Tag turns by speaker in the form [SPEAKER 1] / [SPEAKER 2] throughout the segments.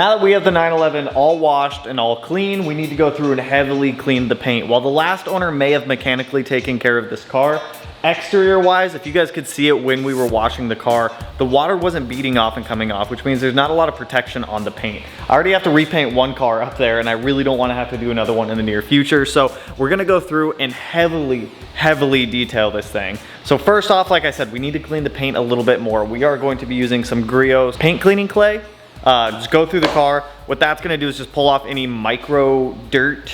[SPEAKER 1] Now that we have the 911 all washed and all clean, we need to go through and heavily clean the paint. While the last owner may have mechanically taken care of this car, exterior wise, if you guys could see it when we were washing the car, the water wasn't beating off and coming off, which means there's not a lot of protection on the paint. I already have to repaint one car up there and I really don't want to have to do another one in the near future. So we're gonna go through and heavily detail this thing. So first off, like I said, we need to clean the paint a little bit more. We are going to be using some Griot's paint cleaning clay. Just go through the car. What that's gonna do is just pull off any micro dirt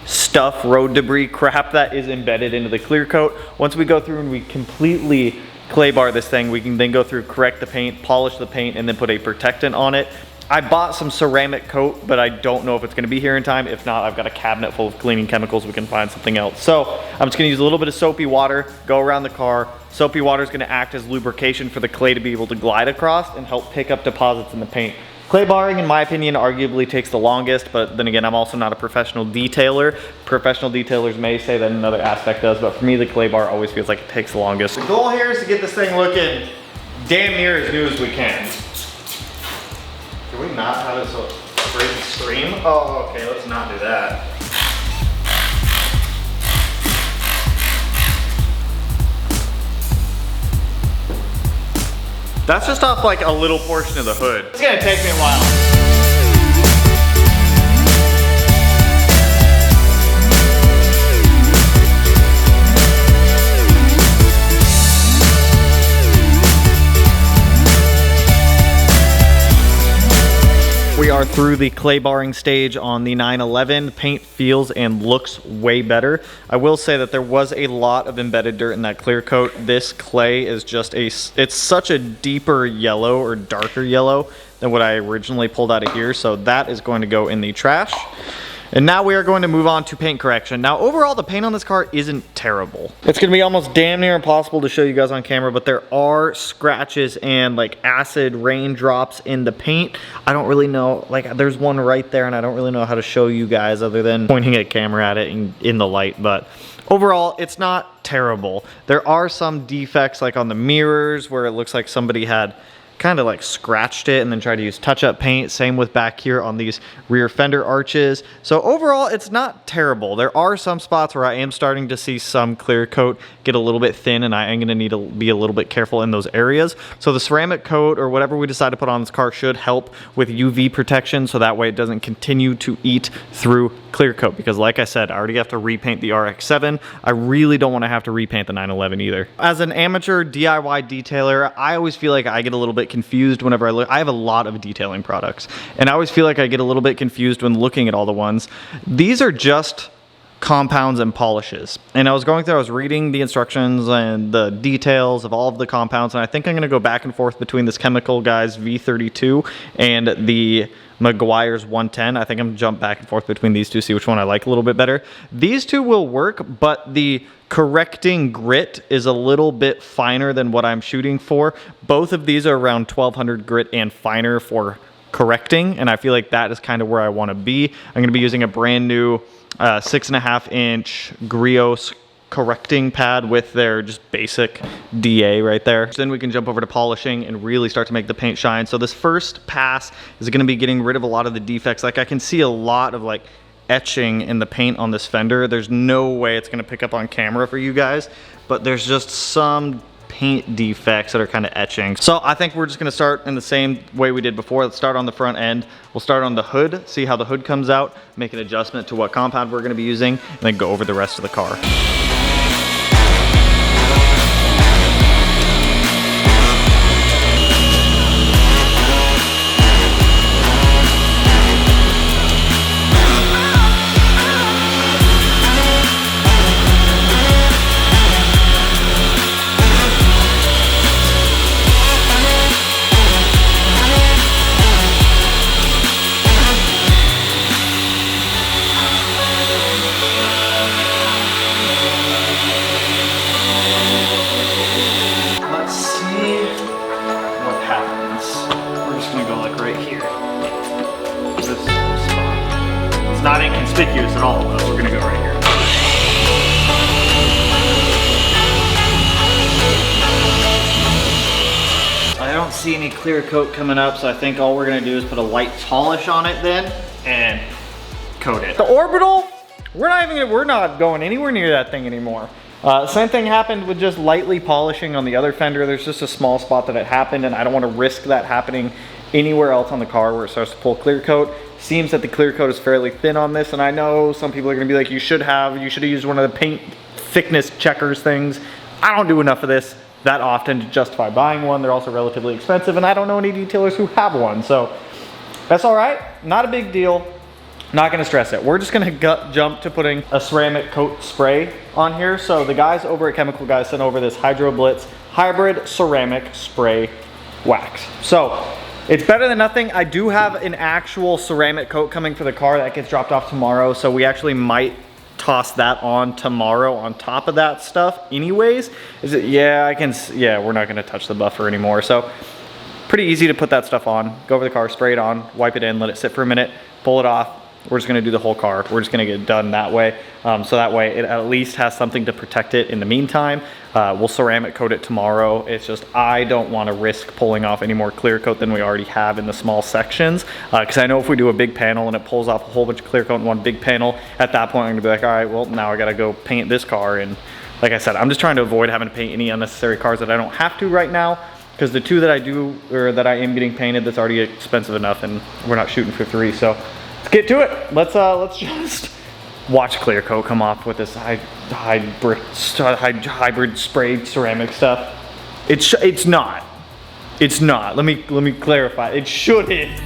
[SPEAKER 1] stuff, road debris, crap that is embedded into the clear coat. Once we go through and we completely clay bar this thing, we can then go through, correct the paint, polish the paint, and then put a protectant on it. I bought some ceramic coat, but I don't know if it's gonna be here in time. If not, I've got a cabinet full of cleaning chemicals. We can find something else. So I'm just gonna use a little bit of soapy water, go around the car. Soapy water is gonna act as lubrication for the clay to be able to glide across and help pick up deposits in the paint. Clay barring, in my opinion, arguably takes the longest, but then again, I'm also not a professional detailer. Professional detailers may say that another aspect does, but for me, the clay bar always feels like it takes the longest. The goal here is to get this thing looking damn near as new as we can. Can we not have it so it's stream? Oh, okay, let's not do that. That's just off like a little portion of the hood. It's gonna take me a while. We are through the clay barring stage on the 911. Paint feels and looks way better. I will say that there was a lot of embedded dirt in that clear coat. This clay is just it's such a deeper yellow or darker yellow than what I originally pulled out of here. So that is going to go in the trash. And now we are going to move on to paint correction. Now overall, the paint on this car isn't terrible. It's gonna be almost damn near impossible to show you guys on camera, but there are scratches and like acid raindrops in the paint. I don't really know, like there's one right there and I don't really know how to show you guys other than pointing a camera at it in the light, but overall, it's not terrible. There are some defects like on the mirrors where it looks like somebody had kind of like scratched it and then tried to use touch-up paint. Same with back here on these rear fender arches. So overall, it's not terrible. There are some spots where I am starting to see some clear coat get a little bit thin and I am gonna need to be a little bit careful in those areas. So the ceramic coat or whatever we decide to put on this car should help with UV protection so that way it doesn't continue to eat through clear coat, because like I said, I already have to repaint the RX-7. I really don't want to have to repaint the 911 either. As an amateur DIY detailer, I always feel like I get a little bit confused whenever I look. I have a lot of detailing products and I always feel like I get a little bit confused when looking at all the ones. These are just compounds and polishes. And I was going through, I was reading the instructions and the details of all of the compounds, and I think I'm gonna go back and forth between this Chemical Guys V32 and the Meguiar's 110. I think I'm gonna jump back and forth between these two, see which one I like a little bit better. These two will work, but the correcting grit is a little bit finer than what I'm shooting for. Both of these are around 1200 grit and finer for correcting, and I feel like that is kind of where I wanna be. I'm gonna be using a brand new 6.5 inch Griot's correcting pad with their just basic DA right there. So then we can jump over to polishing and really start to make the paint shine. So this first pass is gonna be getting rid of a lot of the defects. Like I can see a lot of like etching in the paint on this fender. There's no way it's gonna pick up on camera for you guys, but there's just some paint defects that are kind of etching. So I think we're just gonna start in the same way we did before. Let's start on the front end. We'll start on the hood, see how the hood comes out, make an adjustment to what compound we're gonna be using, and then go over the rest of the car. Not inconspicuous at all, but we're gonna go right here. I don't don't see any clear coat coming up, so I think all we're gonna do is put a light polish on it then and coat it. The orbital, we're not going anywhere near that thing anymore. Same thing happened with just lightly polishing on the other fender. There's just a small spot that it happened, and I don't want to risk that happening anywhere else on the car where it starts to pull clear coat. Seems that the clear coat is fairly thin on this, and I know some people are gonna be like, you should have used one of the paint thickness checkers things. I don't do enough of this that often to justify buying one. They're also relatively expensive, and I don't know any detailers who have one, so that's all right. Not a big deal. Not gonna stress it. We're just gonna jump to putting a ceramic coat spray on here. So the guys over at Chemical Guys sent over this Hydro Blitz hybrid ceramic spray wax. So it's better than nothing. I do have an actual ceramic coat coming for the car that gets dropped off tomorrow, so we actually might toss that on tomorrow on top of that stuff anyways. Yeah, we're not gonna touch the buffer anymore. So pretty easy to put that stuff on, go over the car, spray it on, wipe it in, let it sit for a minute, pull it off. We're just gonna do the whole car. We're just gonna get it done that way. So that way it at least has something to protect it in the meantime. We'll ceramic coat it tomorrow. It's just, I don't wanna risk pulling off any more clear coat than we already have in the small sections. Cause I know if we do a big panel and it pulls off a whole bunch of clear coat in one big panel, at that point I'm gonna be like, all right, well now I gotta go paint this car. And like I said, I'm just trying to avoid having to paint any unnecessary cars that I don't have to right now. Because the two that I do, or that I am getting painted, that's already expensive enough, and we're not shooting for 3. So let's get to it. Let's just watch clear coat come off with this hybrid sprayed ceramic stuff. It's not. Let me clarify. It shouldn't.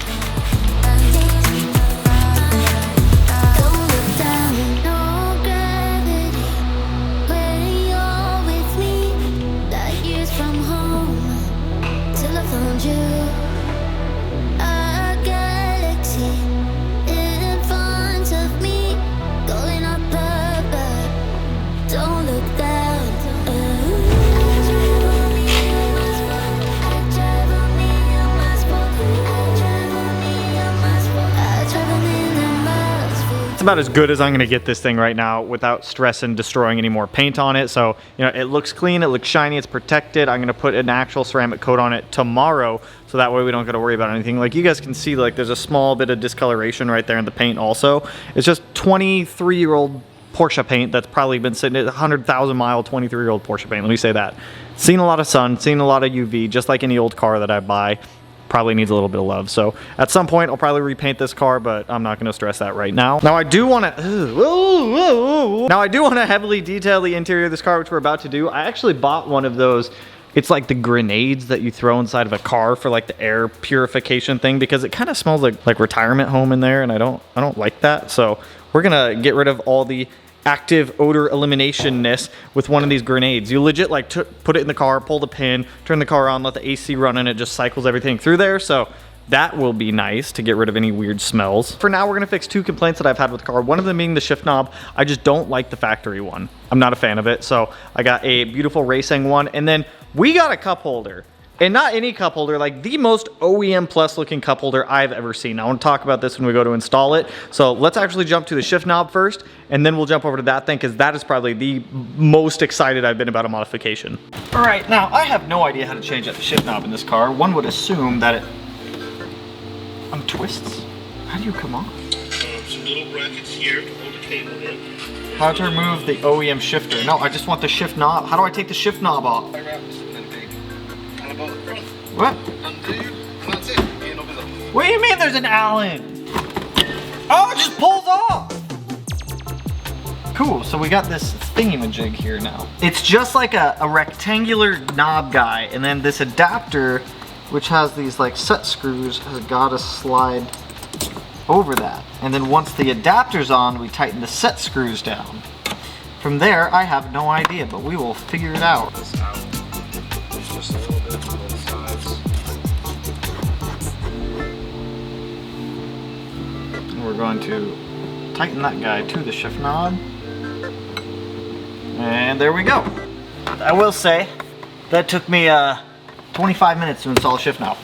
[SPEAKER 1] It's about as good as I'm gonna get this thing right now without stressing destroying any more paint on it. So, you know, it looks clean, it looks shiny, it's protected. I'm gonna put an actual ceramic coat on it tomorrow, so that way we don't gotta worry about anything. Like you guys can see, like there's a small bit of discoloration right there in the paint also. It's just 23-year-old Porsche paint that's probably been sitting at 100,000 mile 23-year-old Porsche paint, let me say that. Seen a lot of sun, seen a lot of UV, just like any old car that I buy. Probably needs a little bit of love. So at some point I'll probably repaint this car, but I'm not gonna stress that right now. Now I do wanna heavily detail the interior of this car, which we're about to do. I actually bought one of those. It's like the grenades that you throw inside of a car for like the air purification thing, because it kind of smells like retirement home in there, and I don't like that. So we're gonna get rid of all the active odor elimination-ness with one of these grenades. You legit like put it in the car, pull the pin, turn the car on, let the AC run, and it just cycles everything through there. So that will be nice to get rid of any weird smells. For now, we're gonna fix 2 complaints that I've had with the car. One of them being the shift knob. I just don't like the factory one. I'm not a fan of it. So I got a beautiful racing one, and then we got a cup holder. And not any cup holder, like the most OEM plus looking cup holder I've ever seen. I want to talk about this when we go to install it. So let's actually jump to the shift knob first, and then we'll jump over to that thing, because that is probably the most excited I've been about a modification. All right, now I have no idea how to change out the shift knob in this car. One would assume that it untwists. How do you come off?
[SPEAKER 2] Some little brackets here to hold the cable in.
[SPEAKER 1] How to remove the OEM shifter? No, I just want the shift knob. How do I take the shift knob off? What? What do you mean there's an Allen? Oh, it just pulls off! Cool, so we got this thingy-majig here now. It's just like a rectangular knob guy, and then this adapter, which has these like set screws, has got to slide over that. And then once the adapter's on, we tighten the set screws down. From there, I have no idea, but we will figure it out.
[SPEAKER 2] Just a little bit on both sides.
[SPEAKER 1] We're going to tighten that guy to the shift knob. And there we go. I will say, that took me 25 minutes to install a shift knob.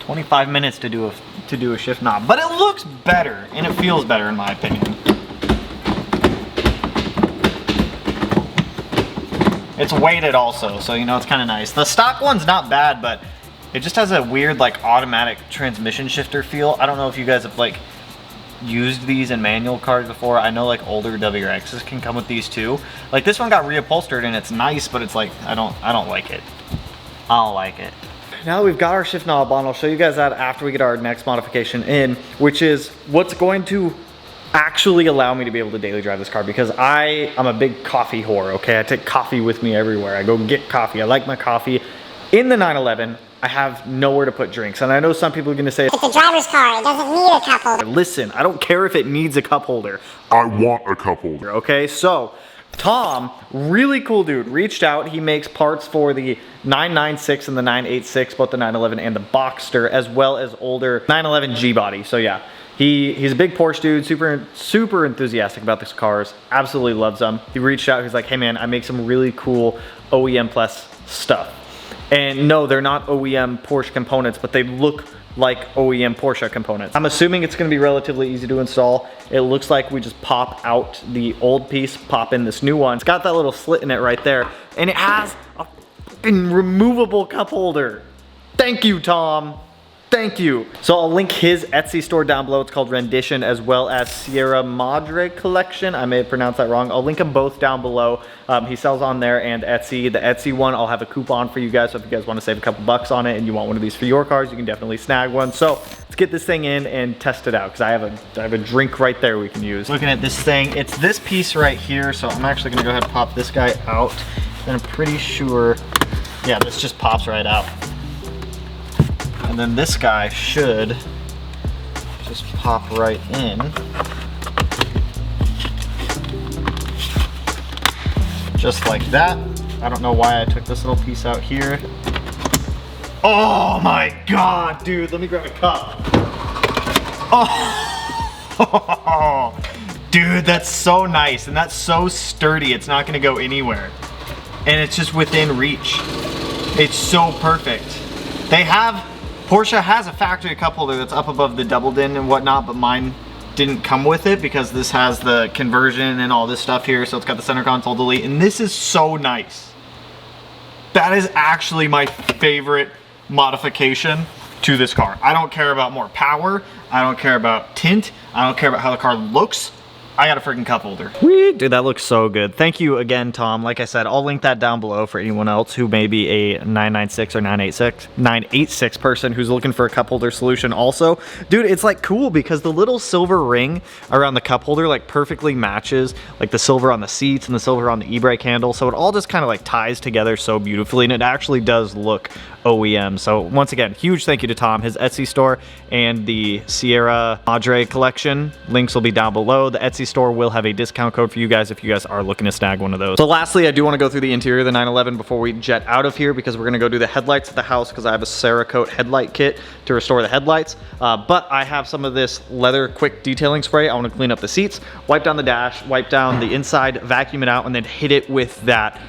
[SPEAKER 1] 25 minutes to do a shift knob. But it looks better, and it feels better in my opinion. It's weighted also, so you know it's kind of nice. The stock one's not bad, but it just has a weird like automatic transmission shifter feel. I don't know if you guys have like used these in manual cars before. I know like older WRXs can come with these too. Like this one got reupholstered and it's nice, but it's like I don't like it. I don't like it. Now that we've got our shift knob on, I'll show you guys that after we get our next modification in, which is what's going to actually allow me to be able to daily drive this car, because I'm a big coffee whore, okay? I take coffee with me everywhere. I go get coffee. I like my coffee. In the 911, I have nowhere to put drinks. And I know some people are gonna say,
[SPEAKER 3] it's a driver's car, it doesn't need a cup holder.
[SPEAKER 1] Listen, I don't care if it needs a cup holder.
[SPEAKER 2] I want a cup holder.
[SPEAKER 1] Okay, so Tom, really cool dude, reached out. He makes parts for the 996 and the 986, both the 911 and the Boxster, as well as older 911 G-body. So yeah, he's a big Porsche dude, super enthusiastic about these cars, absolutely loves them. He reached out, he's like, hey man, I make some really cool OEM plus stuff. And no, they're not OEM Porsche components, but they look like OEM Porsche components. I'm assuming it's gonna be relatively easy to install. It looks like we just pop out the old piece, pop in this new one. It's got that little slit in it right there, and it has a fucking removable cup holder. Thank you, Tom. Thank you. So I'll link his Etsy store down below. It's called Rendition, as well as Sierra Madre Collection. I may have pronounced that wrong. I'll link them both down below. He sells on there and Etsy. The Etsy one, I'll have a coupon for you guys. So if you guys want to save a couple bucks on it and you want one of these for your cars, you can definitely snag one. So let's get this thing in and test it out, because I have a drink right there we can use. Looking at this thing, it's this piece right here. So I'm actually gonna go ahead and pop this guy out. And I'm pretty sure, yeah, this just pops right out. And then this guy should just pop right in. Just like that. I don't know why I took this little piece out here. Oh my God, dude, let me grab a cup. Oh, dude, that's so nice. And that's so sturdy, it's not gonna go anywhere. And it's just within reach. It's so perfect. Porsche has a factory cup holder that's up above the double din and whatnot, but mine didn't come with it because this has the conversion and all this stuff here. So it's got the center console delete, and this is so nice. That is actually my favorite modification to this car. I don't care about more power. I don't care about tint. I don't care about how the car looks. I got a freaking cup holder. Whee! Dude, that looks so good. Thank you again, Tom. Like I said, I'll link that down below for anyone else who may be a 996 or 986 person who's looking for a cup holder solution also. Dude, it's like cool because the little silver ring around the cup holder like perfectly matches like the silver on the seats and the silver on the e-brake handle. So it all just kind of like ties together so beautifully, and it actually does look OEM. So once again, huge thank you to Tom, his Etsy store, and the Sierra Madre collection. Links will be down below. The Etsy store will have a discount code for you guys if you guys are looking to snag one of those. So lastly, I do want to go through the interior of the 911 before we jet out of here, because we're going to go do the headlights at the house because I have a Cerakote headlight kit to restore the headlights. But I have some of this leather quick detailing spray. I want to clean up the seats, wipe down the dash, wipe down the inside, vacuum it out, and then hit it with that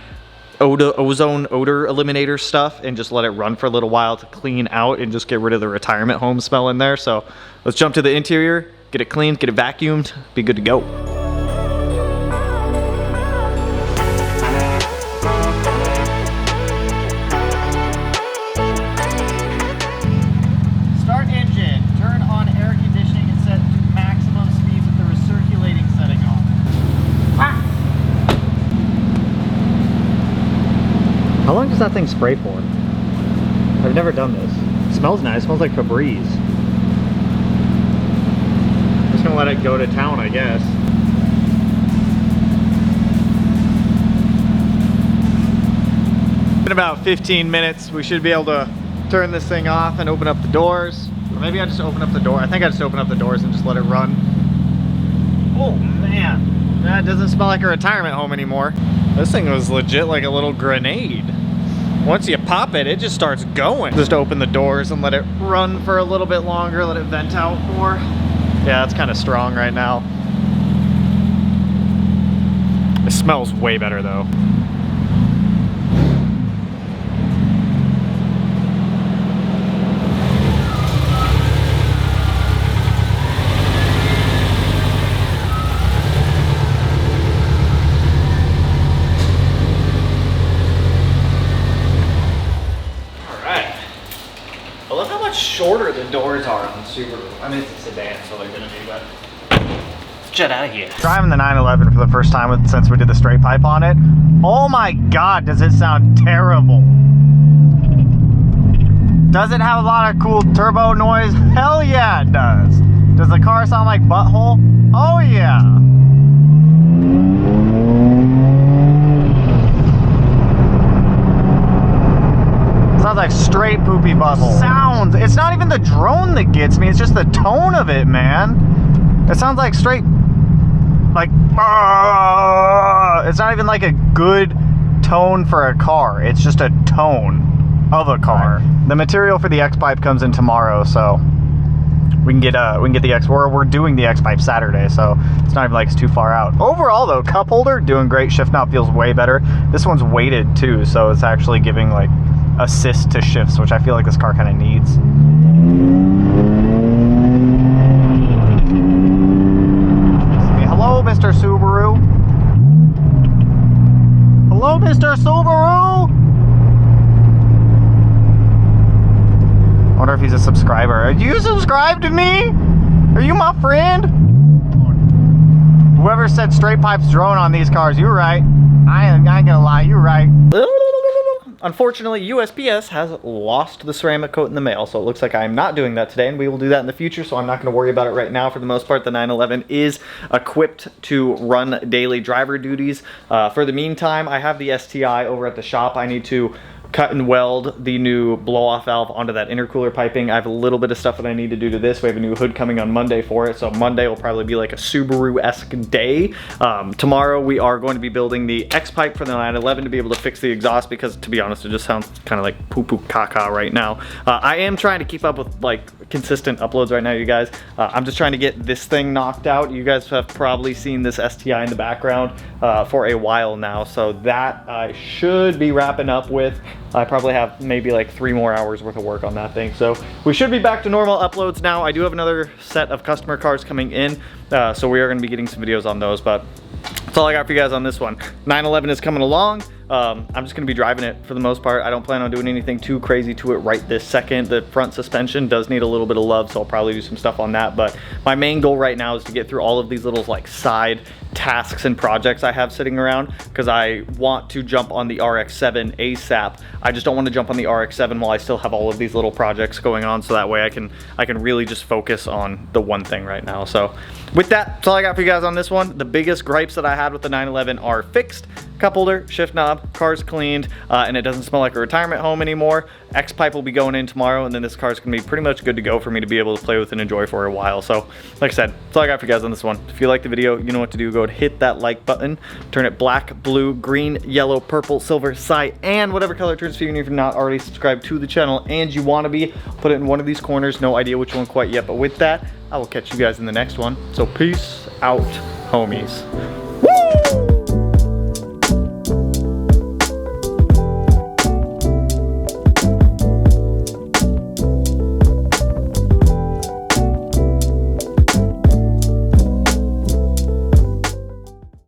[SPEAKER 1] ozone odor eliminator stuff and just let it run for a little while to clean out and just get rid of the retirement home smell in there. So let's jump to the interior, get it cleaned, get it vacuumed, be good to go. Start engine, turn on air conditioning and set to maximum speeds with the recirculating setting on. Ah. How long does that thing spray for? I've never done this. It smells nice, it smells like Febreze. I'm just gonna let it go to town, I guess. In about 15 minutes, we should be able to turn this thing off and open up the doors. Or maybe I just open up the door. I think I just open up the doors and just let it run. Oh man, that doesn't smell like a retirement home anymore. This thing was legit like a little grenade. Once you pop it, it just starts going. Just open the doors and let it run for a little bit longer, let it vent out more. Yeah, it's kind of strong right now. It smells way better though. Subaru. I mean, it's a sedan, so they're gonna be, but let's jet out of here. Driving the 911 for the first time since we did the straight pipe on it. Oh my God, does it sound terrible? Does it have a lot of cool turbo noise? Hell yeah, it does. Does the car sound like butthole? Oh yeah. Sounds like straight poopy butthole. Sounds. It's not even the drone that gets me. It's just the tone of it, man. It sounds like straight, like, it's not even like a good tone for a car. It's just a tone of a car. The material for the X pipe comes in tomorrow, so we can get the X. We're doing the X pipe Saturday, so it's not even like it's too far out. Overall, though, cup holder doing great. Shift knob feels way better. This one's weighted too, so it's actually giving like assist to shifts, which I feel like this car kind of needs. Hello, Mr. Subaru. Hello, Mr. Subaru. I wonder if he's a subscriber. Are you subscribed to me? Are you my friend? Whoever said straight pipes drone on these cars, you're right. I ain't gonna lie, you're right. Unfortunately, USPS has lost the ceramic coat in the mail, so it looks like I'm not doing that today, and we will do that in the future, so I'm not going to worry about it right now. For the most part, the 911 is equipped to run daily driver duties. For the meantime, I have the STI over at the shop. I need to cut and weld the new blow-off valve onto that intercooler piping. I have a little bit of stuff that I need to do to this. We have a new hood coming on Monday for it, so Monday will probably be like a Subaru-esque day. Tomorrow we are going to be building the X pipe for the 911 to be able to fix the exhaust, because to be honest, it just sounds kind of like poo-poo caca right now. I am trying to keep up with like consistent uploads right now, you guys. I'm just trying to get this thing knocked out. You guys have probably seen this STI in the background for a while now, so that I should be wrapping up with. I probably have maybe like 3 more hours worth of work on that thing. So we should be back to normal uploads now. I do have another set of customer cars coming in, so we are gonna be getting some videos on those, but that's all I got for you guys on this one. 911 is coming along. I'm just gonna be driving it for the most part. I don't plan on doing anything too crazy to it right this second. The front suspension does need a little bit of love, so I'll probably do some stuff on that. But my main goal right now is to get through all of these little like side tasks and projects I have sitting around, because I want to jump on the RX-7 ASAP. I just don't want to jump on the RX-7 while I still have all of these little projects going on, so that way I can really just focus on the one thing right now. So with that, that's all I got for you guys on this one. The biggest gripes that I had with the 911 are fixed. Cup holder, shift knob, car's cleaned, and it doesn't smell like a retirement home anymore. X pipe will be going in tomorrow, and then this car's gonna be pretty much good to go for me to be able to play with and enjoy for a while. So like I said, that's all I got for you guys on this one. If you like the video, you know what to do. Go ahead and hit that like button, turn it black, blue, green, yellow, purple, silver, cyan, whatever color it turns for you. And if you're not already subscribed to the channel and you want to be, put it in one of these corners. No idea which one quite yet, but with that, I will catch you guys in the next one. So peace out, homies.